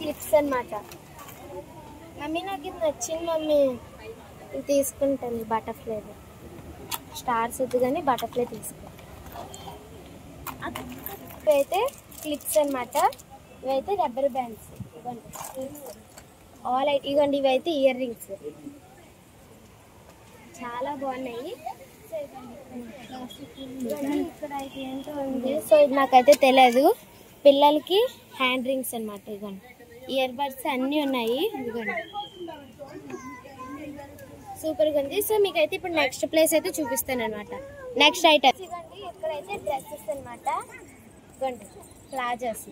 Clips అన్నమాట. Mummy నాకు ఇది నచ్చింది మమ్మీ, ఇది తీసుకుంటాను. బటర్ఫ్లై స్టార్స్ వద్దు కానీ బటర్ఫ్లై తీసుకుంటాను. ఇవైతే క్లిప్స్ అన్నమాట. ఇవైతే రబ్బర్ బ్యాండ్స్. ఆల్ ఇవ్వండి. ఇవైతే ఇయర్ రింగ్స్ చాలా బాగున్నాయి. ఇక్కడ అయితే ఏంటో ఉంది. సో ఇది నాకైతే తెలియదు. పిల్లలకి హ్యాండ్ రింగ్స్ అన్నమాట. ఇదిగోండి ఇయర్ బడ్స్ అన్నీ ఉన్నాయి. ఇదిగోండి సూపర్గా ఉంది. సో మీకైతే ఇప్పుడు నెక్స్ట్ ప్లేస్ అయితే చూపిస్తాను అనమాట. నెక్స్ట్ ఐటమ్ ఇవ్వండి. ఇక్కడైతే డ్రెస్సెస్ అనమాట. ఇవ్వండి ప్లాజాస్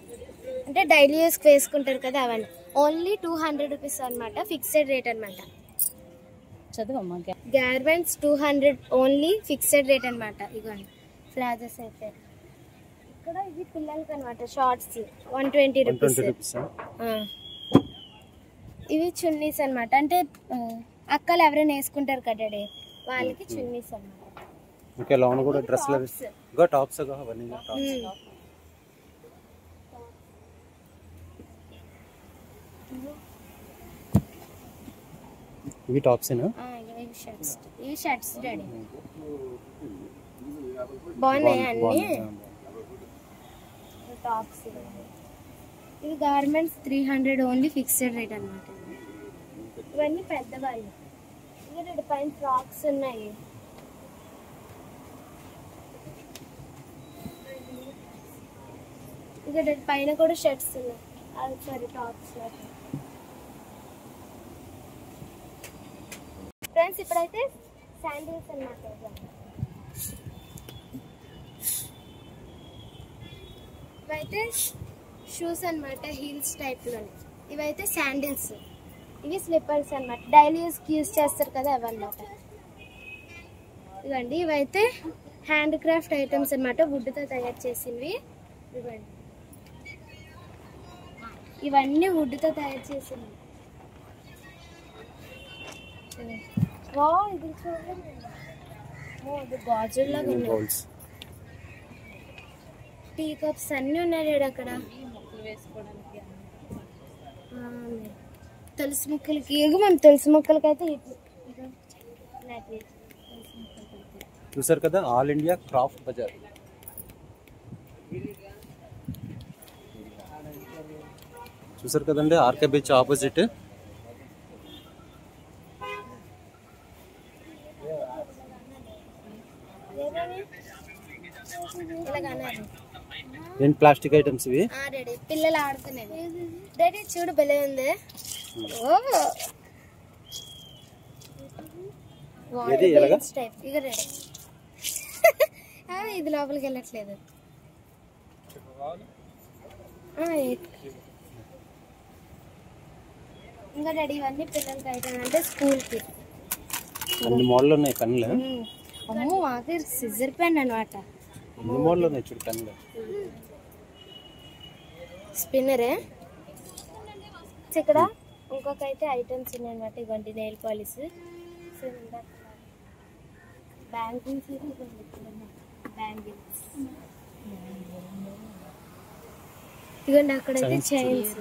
అంటే డైలీ యూస్కి వేసుకుంటారు కదా, అవన్నీ ఓన్లీ 200 రూపీస్ అనమాట. ఫిక్స్డ్ రేట్ అనమాట. చదువమ్మా. గార్మెంట్స్ 200 ఓన్లీ, ఫిక్స్డ్ రేట్ అనమాట. ఇవ్వండి ప్లాజాస్ అయితే. ఇక్కడ ఇది పిల్లలకి అనమాట. Shorts 120 rupees. ఇవి చున్నీస్ అనమాట. అంటే అక్కలు ఎవరైనా వేసుకుంటారు కదా వాళ్ళకి చున్నీస్ అనమాట. ఇంకా లోన కూడా డ్రెస్లు గా టాప్స్ గా అవన్నీ ఇవి టాప్స్ ఏనా? ఇవి షర్ట్స్ డాడీ. బాగున్నాయి అన్ని టాప్స్. ఇది గార్మెంట్స్ 300 ఓన్లీ, ఫిక్స్డ్ రేట్ అనమాట. ఇవన్నీ పెద్దవాళ్ళు. ఇక పైన ఫ్రాక్స్ ఉన్నాయి. ఇక పైన కూడా షర్ట్స్ ఉన్నాయి. Sorry tops. ఫ్రెండ్స్ ఇప్పుడైతే శాండిల్స్ అన్నమాట. ఇవైతే షూస్ అన్నమాట. హీల్స్ టైప్లో. ఇవైతే శాండిల్స్. ఇవి స్లిప్పర్స్ అన్నమాట. డైలీ యూస్ చేస్తారు కదా అవన్నమాట. ఇవ్వండి ఇవైతే హ్యాండ్ క్రాఫ్ట్ ఐటమ్స్ అన్నమాట. వుడ్తో తయారు చేసినవి. ఇవ్వండి ఇవన్నీ వుడ్తో తయారు చేసినవి. ఇది చూడండి. ఇది గాజుల్లాగా ఉన్నాయి. టీ కప్స్ అన్నీ ఉన్నాయి అక్కడ. తులసి మొక్కలకి మనం తులసి మొక్కలకి అయితే చూసారు కదా, ఆల్ ఇండియా క్రాఫ్ట్ బజార్. చూసారు కదండి, ఆర్కే బీచ్ ఆపోజిట్. ఏంటి ప్లాస్టిక్ ఐటమ్స్ ఇవి? పిల్లలు ఆడుకునేది. డాడీ చూడు భలే ఉంది. ఇది లోపలికి వెళ్ళట్లేదు. ఇంకా డాడీ ఇవన్నీ పిల్లలకి ఐటమ్ అంటే స్కూల్కి. అన్ని మోడల్ ఉన్నాయి పెన్నులు. అమ్మో మాకు సిజర్ పెన్ అనమాట. అన్ని మోడల్ ఉన్నాయి చూడు పెన్నులు. స్పిన్నరే. ఇక్కడ ఇంకొక అయితే ఐటమ్స్ ఉన్నాయి అనమాట. ఇవ్వండి నెయిల్ పాలిష్, బ్యాంగిల్స్. బ్యాంగిల్స్ ఇవ్వండి. అక్కడైతే చైన్స్.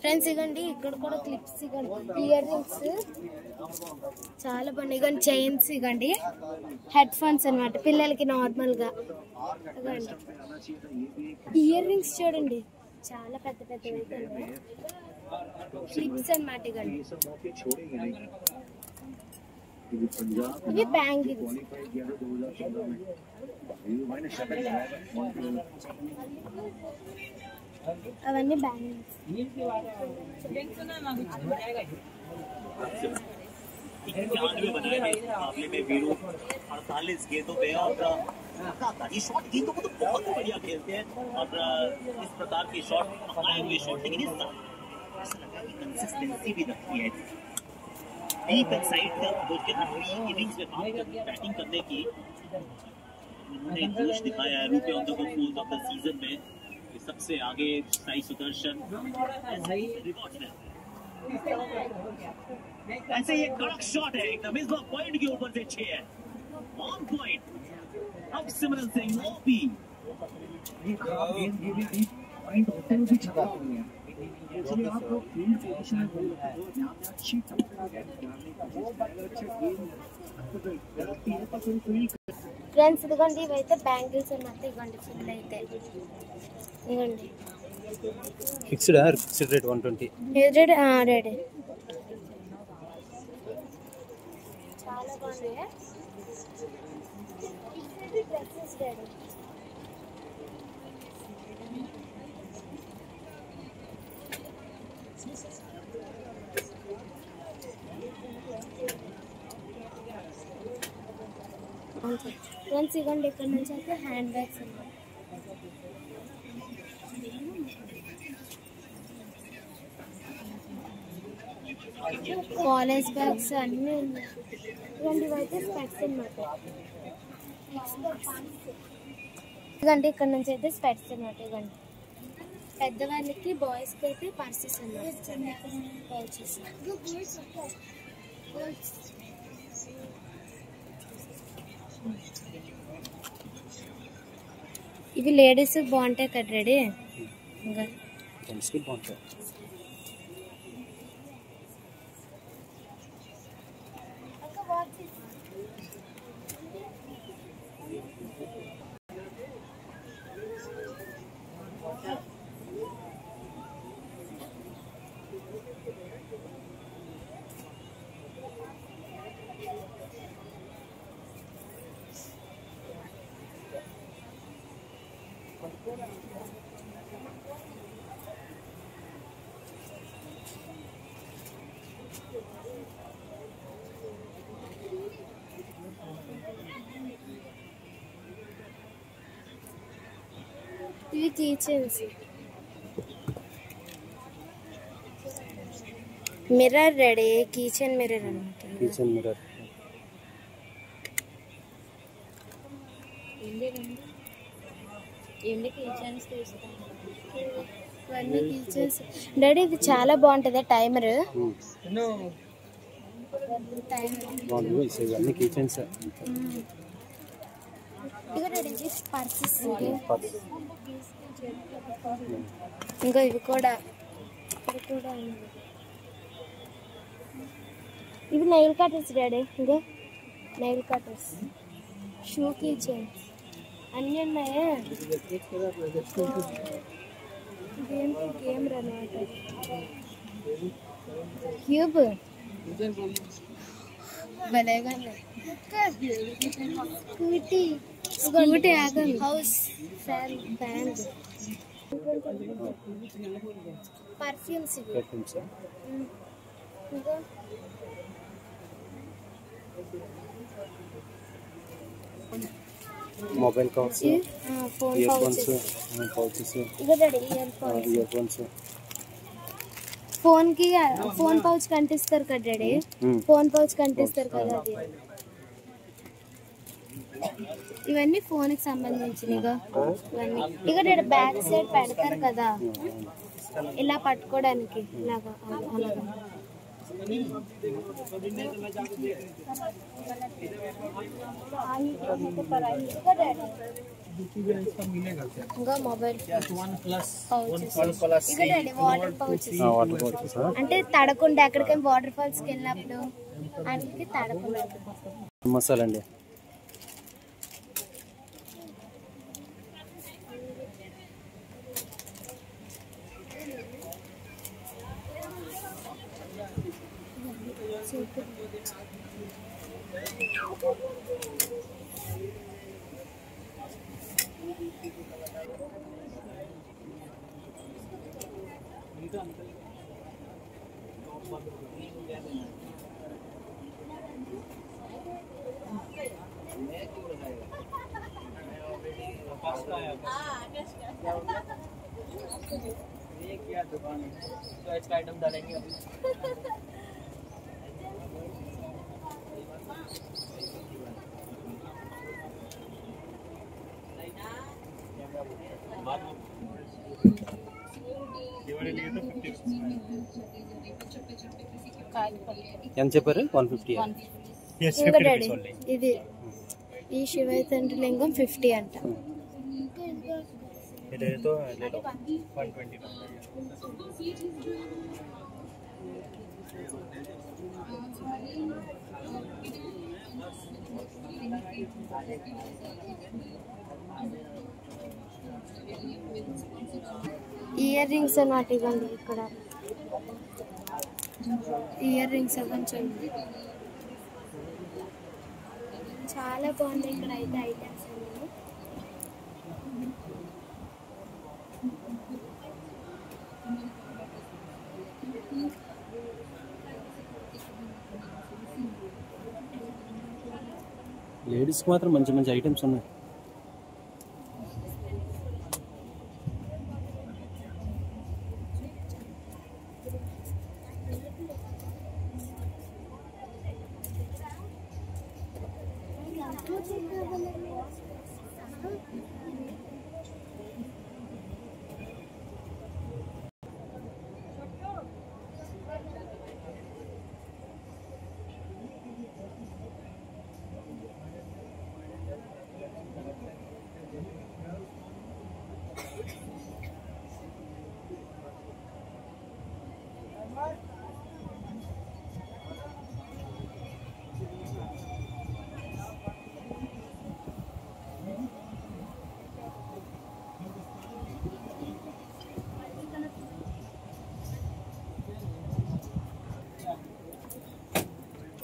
ఫ్రెండ్స్ ఇవ్వండి ఇక్కడ కూడా క్లిప్స్. ఇవ్వండి ఇయర్ రింగ్స్ చాలా బాగున్నాయి. ఇవ్వండి చైన్స్. ఇవ్వండి హెడ్ ఫోన్స్ అనమాట పిల్లలకి నార్మల్ గా. ఇవ్వండి ఇయర్ రింగ్స్ చూడండి చాలా పెద్ద పెద్దవి క్లిప్స్ అనమాట. ఇవ్వండి ఇవి బ్యాంగిల్స్. అవన్నీ బ్యాంగిల్స్. ये शॉट गेंदों को तो बहुत बढ़िया खेलते हैं और इस प्रकार की शॉट आए हुए शॉट, लेकिन इस ऐसा लगा कि कंसिस्टेंसी भी रखी है डीप इनसाइड वो कहना इनिंग्स में बैटिंग करने की उन्होंने जोश दिखाया है रूपी on the fools of the season में। ये सबसे आगे साई सुदर्शन रिकॉर्ड है। ऐसे ये कड़क शॉट है एकदम, इस बार पॉइंट के ऊपर से 6 है ऑन पॉइंट। अब सिमरन सिंह ओपी पॉइंट होते हुए भी छका नहीं है। एक्चुअली आप लोग फील्ड पोजीशन में बोल रहे हो, यहाँ पे अच्छी टक्कर गलती है तो फिर फील्ड ఫ్రెండ్స్ ఇదిగోండి ఇవైతే బ్యాంగిల్స్ అన్నమాట. ఇవ్వండి ఫుల్ అయితే ఇవ్వండి ఫిక్స్డ్ రేట్ 120. రెడీ రెడీ చాలా బాగున్నాయి డ్రెస్సెస్ రెడీ. ఫ్రెండ్స్ ఇవ్వండి ఇక్కడ నుంచి అయితే హ్యాండ్ బ్యాగ్స్ ఉన్నాయి. కాలేజ్ బ్యాగ్స్ అన్నీ ఉన్నాయి. ఇవ్వండి ఇవైతే స్పెట్స్ అన్నమాట. ఇవ్వండి ఇక్కడ నుంచి అయితే స్పెట్స్ అన్నమాట. ఇవ్వండి పెద్దవాళ్ళకి బాయ్స్కి అయితే పర్సెస్ అన్నమాట. పౌచెస్ ఇవి లేడీస్ బాగుంటాయి కదా రెడీ. ఇంకా జెంట్స్కి బాగుంటాయి. ఇవి key chains. Mirror ready, key chain mirror అన్నమాట. Kitchen mirror. ఇవన్నీ కీ చైన్స్. డాడీ ఇది చాలా బాగుంటుంది టైమర్. ఇవన్నీ కిచెన్స్. పర్సెస్ ఇంకా ఇవి కూడా ఇవి నైల్ కటర్స్ డాడీ. ఇంకా nail cutters, shoe key chains అన్నీ ఉన్నాయా. ఇదేంటి గేమ్ అన్నమాట. క్యూబ్ భలేగా స్కూటీ ఆగం హౌస్ ఫ్యాన్ బ్యాండ్ పర్ఫ్యూమ్స్ ఇవి. ఇంకా mobile covers, phone ear pouches. Pouches, ఇక daddy earphones. Phone pouch కంటిస్తారు కదా డాడీ. ఫోన్ పౌచ్ కంటిస్తారు కదా అది. ఇవన్నీ ఫోన్ కి సంబంధించినగా ఇవన్నీ. ఇక డాడీ బ్యాక్ సైడ్ పెడతారు కదా ఇలా పట్టుకోవడానికి ఇలాగా అలాగా. ఇంకా మొబైల్ పౌచెస్. ఇక డాడీ వాటర్ పౌచెస్. అంటే తడకుండా ఎక్కడికైనా వాటర్ ఫాల్స్ కి వెళ్ళినప్పుడు అన్నిటికీ తడకుండా. మసాలా అండి. आइटम डालेंगे अभी। ఎంత చెప్పారు? 150. ఇంకా డాడీ ఇది ఈ శివైతండ్రి లింగం 50 అంట. ఇయర్ రింగ్స్ అన్నమాట. ఇవ్వండి ఇక్కడ ఇయర్ రింగ్స్ కొంచెం చాలా బాగుంది. ఇక్కడ అయితే ఐటమ్స్ అన్నీ లేడీస్కి మాత్రం మంచి మంచి ఐటమ్స్ ఉన్నాయి.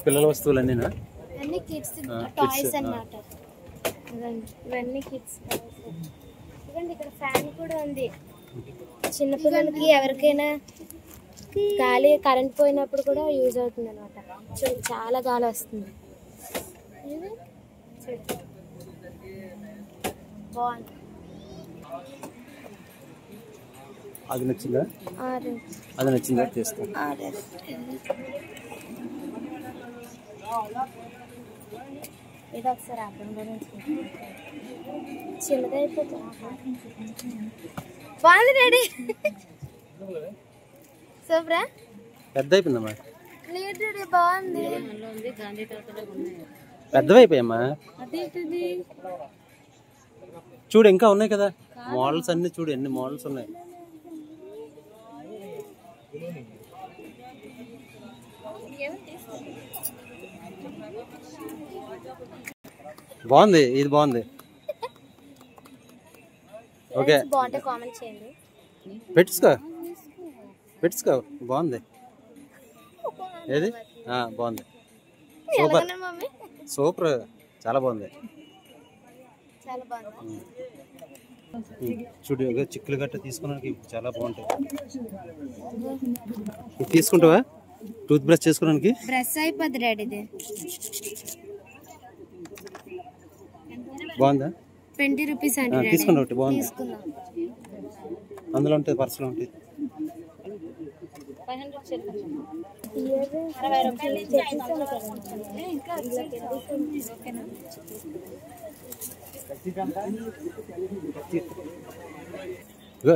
పిల్లల వస్తువులు అన్నీనా? అన్ని కిడ్స్ టాయ్స్ అన్నమాట. ఇవన్నీ కిడ్స్ ఇవ్వండి. ఇక్కడ ఫ్యాన్ కూడా ఉంది. చిన్నపిల్లలకి ఎవరికైనా గాలి కరెంట్ పోయినప్పుడు కూడా యూజ్ అవుతుంది అనమాట. చూడండి చాలా గాలి వస్తుంది. బాగుంది. అది నచ్చిందా? అది నచ్చిందా? తీసుకో. ఇది ఒకసారి అర్థం గురించి చిన్నది అయిపోతుంది. బాగుంది డాడీ. సూపరా? పెద్ద అయిపోయిందమ్మా. లేదు డాడీ బాగుంది. పెద్దవైపోయామ్మా. చూడు ఇంకా ఉన్నాయి కదా మోడల్స్ అన్ని. చూడు ఎన్ని మోడల్స్ ఉన్నాయి. బాగుంది. ఇది బాగుంది. ఓకే బాగుంటే కామెంట్ చేయండి. పెట్టుకో బాగుంది. ఏది బాగుంది. Super super. చాలా బాగుంది. చూడు చిక్కులు గట్ట తీసుకోవడానికి చాలా బాగుంటాయి. తీసుకుంటావా టూత్ బ్రష్ చేసుకోవడానికి? బ్రష్ అయిపోద్ది డాడీ. ఇది బాగుందా? 20 రూపీస్ అంటే తీసుకున్నా. ఒకటి బాగుంది. అందులో ఉంటుంది, పర్సులో ఉంటుంది. 60 రూపాయలు.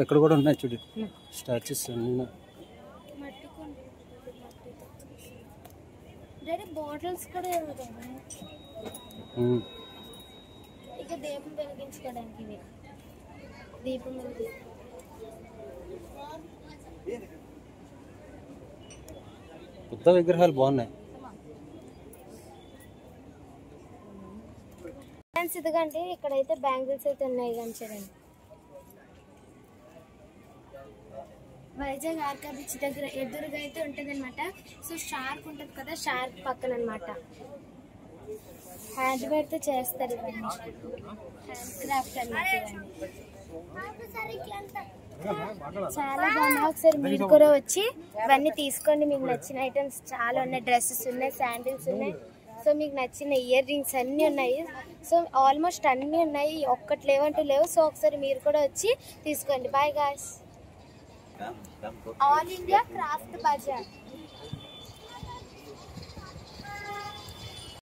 ఇక్కడ కూడా ఉన్నాయి చూడు స్టాచ్యూస్ అన్నీ. బాటిల్స్ కూడా ఇక దీపం వెలిగించుకోవడానికి. ఇది దీపం కొత్త విగ్రహాలు బాగున్నాయి. ఇదిగంటే ఇక్కడైతే బ్యాంగిల్స్ అయితే ఉన్నాయి కానీ చూడండి. వైజాగ్ ఆర్కా బీచ్ దగ్గర ఎదురుగా అయితే ఉంటుంది అనమాట. సో షార్క్ ఉంటుంది కదా, షార్క్ పక్కన అనమాట. హ్యాండ్ మేడ్ తో చేస్తారు ఇవన్నీ. హ్యాండ్ క్రాఫ్ట్ అన్నమాట ఇవన్నీ. చాలా బాగున్నాయి. ఒకసారి మీరు కూడా వచ్చి ఇవన్నీ తీసుకోండి. మీకు నచ్చిన ఐటమ్స్ చాలా ఉన్నాయి. డ్రెస్సెస్ ఉన్నాయి, శాండిల్స్ ఉన్నాయి. సో మీకు నచ్చిన ఇయర్ రింగ్స్ అన్నీ ఉన్నాయి. సో ఆల్మోస్ట్ అన్నీ ఉన్నాయి, ఒక్కటి లేవంటూ లేవు. సో ఒకసారి మీరు కూడా వచ్చి తీసుకోండి. Bye guys. All India craft Bazar.